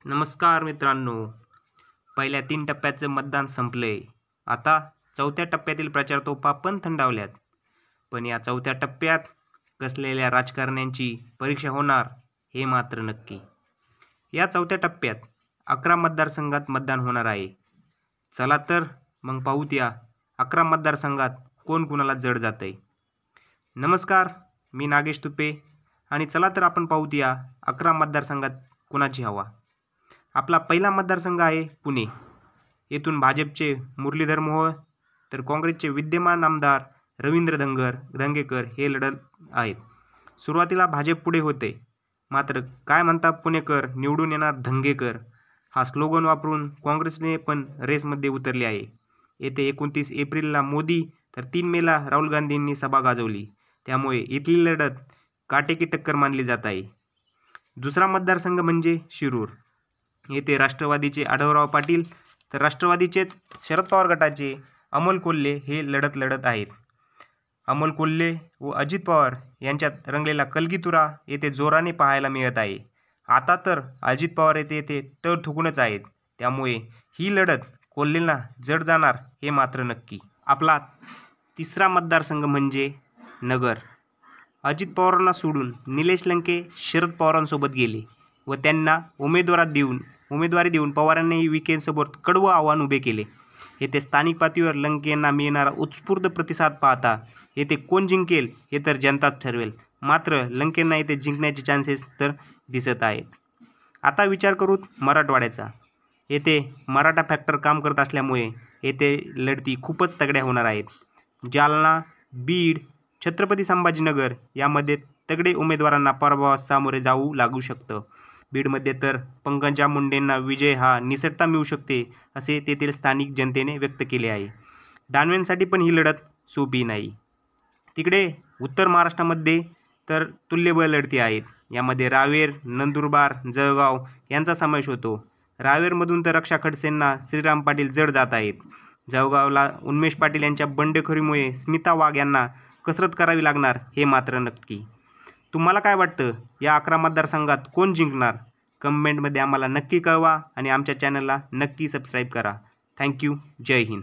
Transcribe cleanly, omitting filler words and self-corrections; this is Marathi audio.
नमस्कार मित्रांनो. पहिल्या 3 टप्प्याचं मतदान संपलंय. आता चौथ्या टप्प्यातील प्रचार तोफा पण थंडावल्यात. पण या चौथ्या टप्प्यात कसलेल्या राजकारण्यांची परीक्षा होणार हे मात्र नक्की. या चौथ्या टप्प्यात 11 मतदारसंघात मतदान होणार आहे. चला तर मग पाहूत या 11 मतदारसंघात कोण कुणाला जड जातंय. नमस्कार, मी नागेश तुपे आणि चला तर आपण पाहूत या 11 मतदारसंघात कुणाची हवा. आपला पहिला मतदारसंघ आहे पुणे. येथून भाजपचे मुरलीधर मोहोळ तर काँग्रेसचे विद्यमान आमदार रवींद्र धंगेकर हे लढत आहेत. सुरुवातीला भाजप पुढे होते, मात्र काय म्हणता पुणेकर निवडून येणार धंगेकर हा स्लोगन वापरून काँग्रेसने पण रेसमध्ये उतरले आहे. येथे 29 एप्रिलला मोदी तर 3 मेला राहुल गांधींनी सभा गाजवली. त्यामुळे इथली लढत काटेकी टक्कर मानली जात आहे. दुसरा मतदारसंघ म्हणजे शिरूर. येथे राष्ट्रवादीचे आढळराव पाटील तर राष्ट्रवादीचेच शरद पवार गटाचे अमोल कोल्हे हे लढत आहेत. अमोल कोल्हे व अजित पवार यांच्यात रंगलेला कलगीतुरा येथे जोराने पाहायला मिळत आहे. आता तर अजित पवार येथे तर थुकूनच आहेत. त्यामुळे ही लढत कोल्हेंना जड जाणार हे मात्र नक्की. आपला तिसरा मतदारसंघ म्हणजे नगर. अजित पवारांना सोडून निलेश लंके शरद पवारांसोबत गेले व त्यांना उमेदवारी देऊन पवारांनी विखेंसमोर कडवं आव्हान उभे केले. येथे स्थानिक पातळीवर लंके यांना मिळणारा उत्स्फूर्त प्रतिसाद पाहता येथे कोण जिंकेल हे तर जनताच ठरवेल. मात्र लंकेंना येथे जिंकण्याचे चान्सेस तर दिसत आहेत. आता विचार करू मराठवाड्याचा. येथे मराठा फॅक्टर काम करत असल्यामुळे येथे लढती खूपच तगड्या होणार आहेत. जालना, बीड, छत्रपती संभाजीनगर यामध्ये तगडे उमेदवारांना पराभवास सामोरे जाऊ लागू शकतं. बीडमध्ये तर पंकजा मुंडेंना विजय हा निसटता मिळू शकते असे तेथील स्थानिक जनतेने व्यक्त केले आहे. दानवेंसाठी पण ही लढत सोपी नाही. तिकडे उत्तर महाराष्ट्रामध्ये तर तुल्यबळ लढती आहेत. यामध्ये रावेर, नंदुरबार, जळगाव यांचा समावेश होतो. रावेरमधून तर रक्षा खडसेंना श्रीराम पाटील जड जात आहेत. जळगावला उन्मेष पाटील यांच्या बंडखोरीमुळे स्मिता वाघ यांना कसरत करावी लागणार हे मात्र नक्की. तुम्हाला काय वाटतं, या 11 मतदारसंघात कोण जिंकणार? कमेंटमध्ये आम्हाला नक्की कळवा आणि आमच्या चॅनलला नक्की सबस्क्राईब करा. थँक्यू. जय हिंद.